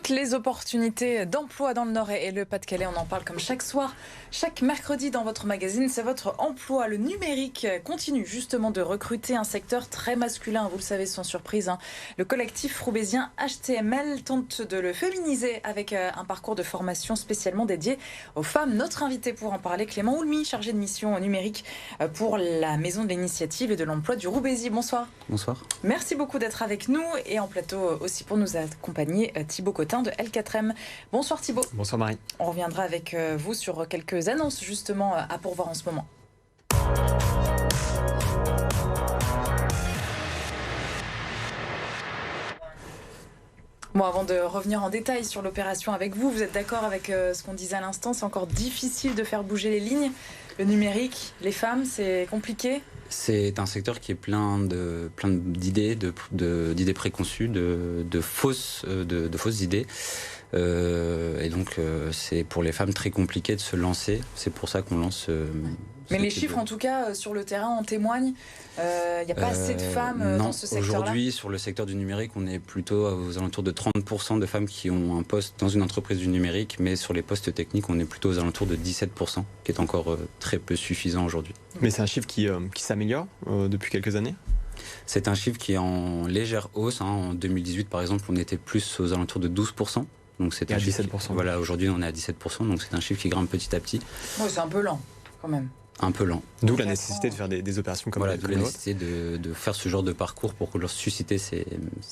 toutes les opportunités d'emploi dans le Nord et le Pas-de-Calais. On en parle comme chaque soir, chaque mercredi dans votre magazine. C'est votre emploi. Le numérique continue justement de recruter un secteur très masculin. Vous le savez sans surprise. Le collectif roubaisien HTML tente de le féminiser avec un parcours de formation spécialement dédié aux femmes. Notre invité pour en parler, Clément Oulmy, chargé de mission numérique pour la Maison de l'Initiative et de l'Emploi du Roubaisy. Bonsoir. Bonsoir. Merci beaucoup d'être avec nous et en plateau aussi pour nous accompagner Thibaut Cotin de L4M. Bonsoir Thibaut. Bonsoir Marie. On reviendra avec vous sur quelques annonces justement à pourvoir en ce moment. Bon, avant de revenir en détail sur l'opération avec vous, vous êtes d'accord avec ce qu'on disait à l'instant, c'est encore difficile de faire bouger les lignes. Le numérique, les femmes, c'est compliqué. C'est un secteur qui est plein d'idées, d'idées préconçues, de fausses idées. Et donc, c'est pour les femmes très compliqué de se lancer. C'est pour ça qu'on lance... Mais les chiffres, en tout cas, sur le terrain, en témoignent. Il n'y a pas assez de femmes dans ce secteur-là. Aujourd'hui, sur le secteur du numérique, on est plutôt aux alentours de 30% de femmes qui ont un poste dans une entreprise du numérique. Mais sur les postes techniques, on est plutôt aux alentours de 17%, qui est encore très peu suffisant aujourd'hui. Mais c'est un chiffre qui s'améliore depuis quelques années ? C'est un chiffre qui est en légère hausse. En 2018, par exemple, on était plus aux alentours de 12%. Donc c'est à 17%. Voilà, aujourd'hui on est à 17%, donc c'est un chiffre qui grimpe petit à petit. Ouais, c'est un peu lent, quand même. Un peu lent. D'où la nécessité de faire des opérations comme la nécessité de faire ce genre de parcours pour leur susciter ces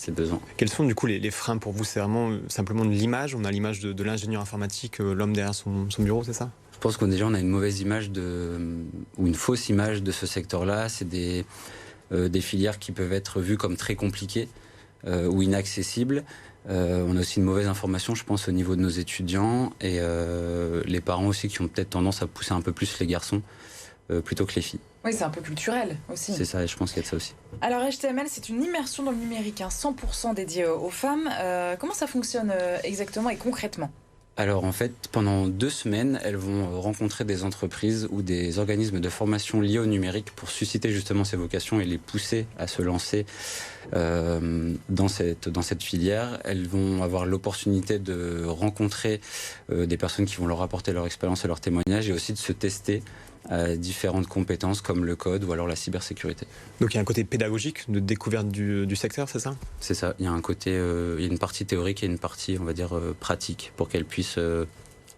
besoins. Quels sont du coup les freins pour vous ? C'est vraiment simplement de l'image ? On a l'image de l'ingénieur informatique, l'homme derrière son bureau, c'est ça ? Je pense qu'on a une mauvaise image ou une fausse image de ce secteur-là. C'est des filières qui peuvent être vues comme très compliquées ou inaccessibles. On a aussi une mauvaise information, je pense, au niveau de nos étudiants et les parents aussi qui ont peut-être tendance à pousser un peu plus les garçons plutôt que les filles. Oui, c'est un peu culturel aussi. C'est ça, et je pense qu'il y a de ça aussi. Alors HTML, c'est une immersion dans le numérique, 100% dédiée aux femmes. Comment ça fonctionne exactement et concrètement ? Alors en fait, pendant 2 semaines, elles vont rencontrer des entreprises ou des organismes de formation liés au numérique pour susciter justement ces vocations et les pousser à se lancer dans cette filière. Elles vont avoir l'opportunité de rencontrer des personnes qui vont leur apporter leur expérience et leur témoignage et aussi de se tester à différentes compétences comme le code ou alors la cybersécurité. Donc il y a un côté pédagogique de découverte du secteur, c'est ça ? C'est ça, il y a un côté, il y a une partie théorique et une partie, on va dire, pratique pour qu'elles puissent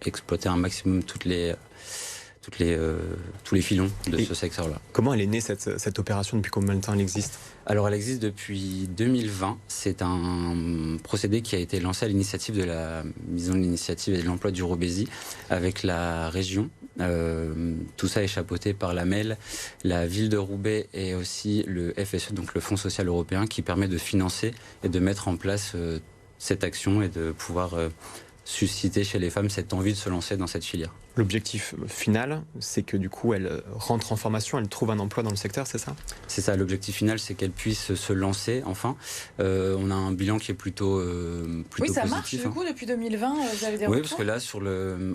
exploiter un maximum tous les filons de ce secteur-là. Comment elle est née cette opération ? Depuis combien de temps elle existe ? Alors elle existe depuis 2020. C'est un procédé qui a été lancé à l'initiative de la Maison de l'Initiative et de l'Emploi du Roubaisy avec la région. Tout ça est chapeauté par la MEL, la ville de Roubaix et aussi le FSE, donc le Fonds social européen, qui permet de financer et de mettre en place cette action et de pouvoir susciter chez les femmes cette envie de se lancer dans cette filière. L'objectif final, c'est que du coup, elles rentrent en formation, elles trouvent un emploi dans le secteur, c'est ça ? C'est ça, l'objectif final, c'est qu'elles puissent se lancer, enfin. On a un bilan qui est plutôt positif. Oui, ça marche, du coup, depuis 2020, vous avez des retours ? Oui, parce que là,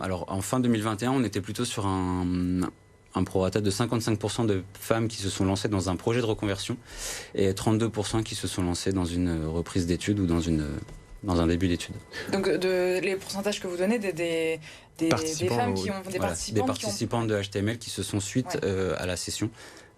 alors, en fin 2021, on était plutôt sur un prorata de 55% de femmes qui se sont lancées dans un projet de reconversion et 32% qui se sont lancées dans une reprise d'études ou dans un début d'études. Donc les pourcentages que vous donnez des femmes qui ont des participantes de HTML qui se sont suite à la session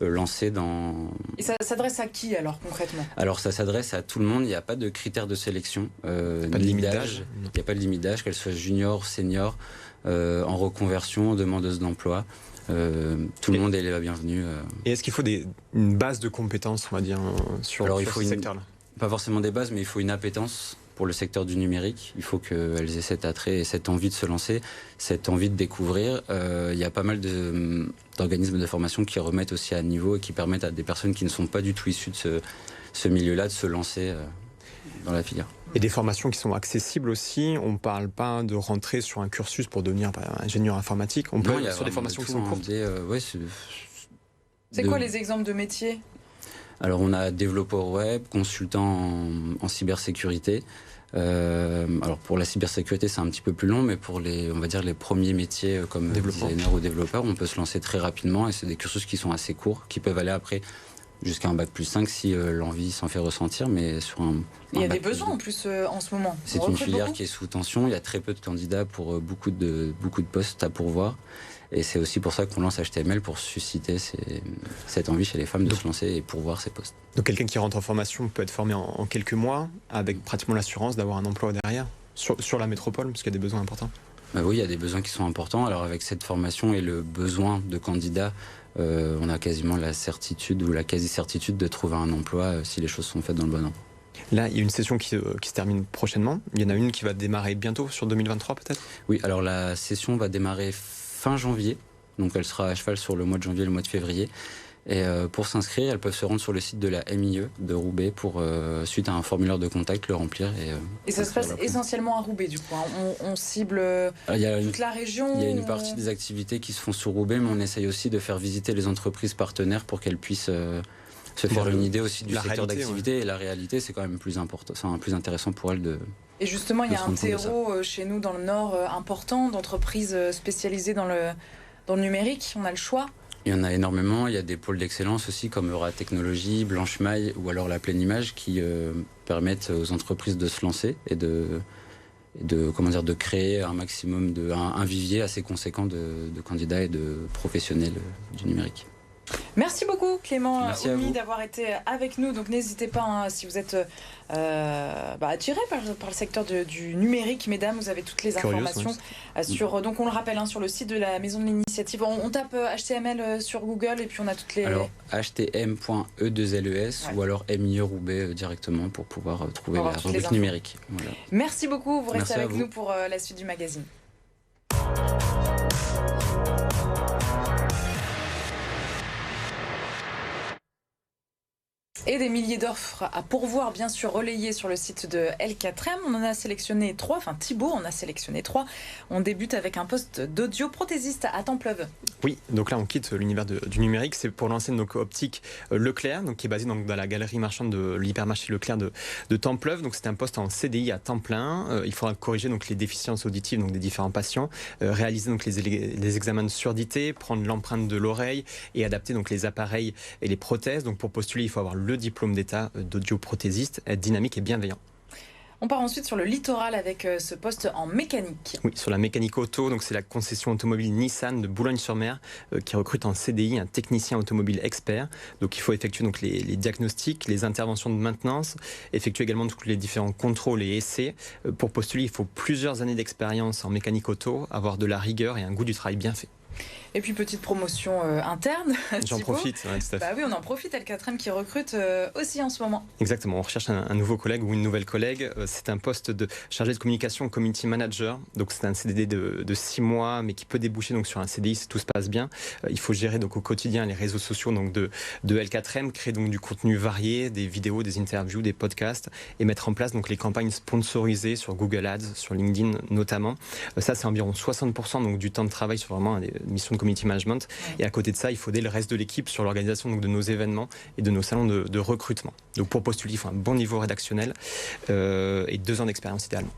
lancées dans... Et ça s'adresse à qui alors concrètement ? Alors ça s'adresse à tout le monde, il n'y a pas de critères de sélection, pas de limite d'âge. Il n'y a pas de limite d'âge, qu'elles soient junior, senior, en reconversion, demandeuse d'emploi. Tout le monde est la bienvenue. Et est-ce qu'il faut une base de compétences, on va dire, sur ce secteur-là ? Pas forcément des bases, mais il faut une appétence pour le secteur du numérique. Il faut qu'elles aient cet attrait et cette envie de se lancer, cette envie de découvrir. Il y a pas mal d'organismes de formation qui remettent aussi à niveau et qui permettent à des personnes qui ne sont pas du tout issues de ce milieu-là de se lancer dans la filière. Et des formations qui sont accessibles aussi. On ne parle pas de rentrer sur un cursus pour devenir ingénieur informatique. On peut aller sur des formations qui sont courtes. C'est quoi les exemples de métiers ? Alors on a développeur web, consultant en cybersécurité. Alors pour la cybersécurité c'est un petit peu plus long, mais pour les premiers métiers comme designer ou développeur, on peut se lancer très rapidement et c'est des cursus qui sont assez courts, qui peuvent aller après jusqu'à un bac+5 si l'envie s'en fait ressentir, mais sur il y a des besoins en plus en ce moment. C'est une filière qui est sous tension, il y a très peu de candidats pour beaucoup de postes à pourvoir. Et c'est aussi pour ça qu'on lance HTML, pour susciter cette envie chez les femmes de se lancer et pourvoir ces postes. Donc quelqu'un qui rentre en formation peut être formé en quelques mois, avec pratiquement l'assurance d'avoir un emploi derrière, sur la métropole, parce qu'il y a des besoins importants. Oui, il y a des besoins qui sont importants. Alors avec cette formation et le besoin de candidats, on a quasiment la certitude ou la quasi-certitude de trouver un emploi si les choses sont faites dans le bon ordre. Là, il y a une session qui se termine prochainement. Il y en a une qui va démarrer bientôt, sur 2023 peut-être ? Oui, alors la session va démarrer fin janvier. Donc elle sera à cheval sur le mois de janvier et le mois de février. Et pour s'inscrire, elles peuvent se rendre sur le site de la MIE de Roubaix pour, suite à un formulaire de contact, le remplir. Et ça se passe essentiellement à Roubaix, du coup. On cible toute la région. Il y a une partie des activités qui se font sur Roubaix, mais on essaye aussi de faire visiter les entreprises partenaires pour qu'elles puissent se faire une idée aussi du secteur d'activité. Ouais. Et la réalité, c'est quand même plus important, plus intéressant pour elles de... Et justement, il y a un terreau chez nous dans le Nord important d'entreprises spécialisées dans le numérique. On a le choix. Il y en a énormément. Il y a des pôles d'excellence aussi comme Euratechnologie, Blanche Maille ou alors la Pleine Image qui permettent aux entreprises de se lancer et de créer un maximum un vivier assez conséquent de candidats et de professionnels du numérique. Merci beaucoup Clément Oumi d'avoir été avec nous. Donc n'hésitez pas si vous êtes attiré par le secteur du numérique, mesdames, vous avez toutes les informations sur. Donc on le rappelle sur le site de la Maison de l'Initiative. On tape HTML sur Google et puis on a toutes les. Alors htm.e2les ou alors MIE Roubaix directement pour pouvoir trouver la rubrique numérique. Voilà. Merci beaucoup. Vous restez avec nous pour la suite du magazine. Et des milliers d'offres à pourvoir, bien sûr, relayées sur le site de L4M. On en a sélectionné 3, enfin Thibaut en a sélectionné 3. On débute avec un poste d'audioprothésiste à Templeuve. Oui, donc là on quitte l'univers du numérique. C'est pour l'enseigne optique Leclerc, donc qui est basée dans la galerie marchande de l'hypermarché Leclerc de Templeuve. Donc c'est un poste en CDI à temps plein. Il faudra corriger donc les déficiences auditives donc des différents patients, réaliser donc les examens de surdité, prendre l'empreinte de l'oreille et adapter donc les appareils et les prothèses. Donc pour postuler, il faut avoir le diplôme d'état d'audioprothésiste, être dynamique et bienveillant. On part ensuite sur le littoral avec ce poste en mécanique. Oui, sur la mécanique auto, donc c'est la concession automobile Nissan de Boulogne-sur-Mer qui recrute en CDI un technicien automobile expert. Donc il faut effectuer donc les diagnostics, les interventions de maintenance, effectuer également tous les différents contrôles et essais. Pour postuler, il faut plusieurs années d'expérience en mécanique auto, avoir de la rigueur et un goût du travail bien fait. Et puis petite promotion interne. J'en profite, ouais, tout à fait. Oui, on en profite. L4M qui recrute aussi en ce moment. Exactement, on recherche un nouveau collègue ou une nouvelle collègue. C'est un poste de chargé de communication community manager. Donc c'est un CDD de 6 mois, mais qui peut déboucher donc sur un CDI si tout se passe bien. Il faut gérer donc au quotidien les réseaux sociaux donc de L4M, créer donc du contenu varié, des vidéos, des interviews, des podcasts, et mettre en place donc les campagnes sponsorisées sur Google Ads, sur LinkedIn notamment. Ça c'est environ 60% donc du temps de travail sur vraiment des missions de community management. Et à côté de ça, il faut aider le reste de l'équipe sur l'organisation donc de nos événements et de nos salons de recrutement. Donc pour postuler, il faut un bon niveau rédactionnel et 2 ans d'expérience idéalement.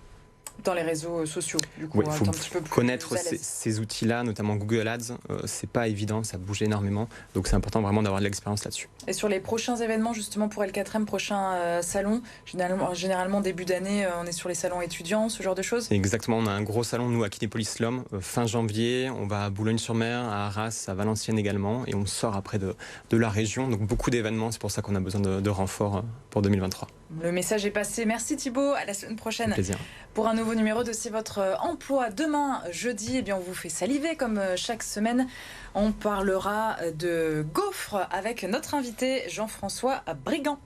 Dans les réseaux sociaux, du coup, il faut connaître ces outils-là, notamment Google Ads. C'est pas évident, ça bouge énormément, donc c'est important vraiment d'avoir de l'expérience là-dessus. Et sur les prochains événements, justement pour L4M, prochain salon, généralement début d'année, on est sur les salons étudiants, ce genre de choses. Exactement, on a un gros salon nous à Kinépolis-Lhomme fin janvier. On va à Boulogne-sur-Mer, à Arras, à Valenciennes également, et on sort après de la région. Donc beaucoup d'événements, c'est pour ça qu'on a besoin de renforts pour 2023. Le message est passé. Merci Thibaut, à la semaine prochaine. Plaisir. Pour un nouveau numéro de C'est votre emploi. Demain, jeudi, on vous fait saliver comme chaque semaine. On parlera de gaufres avec notre invité Jean-François Brigand.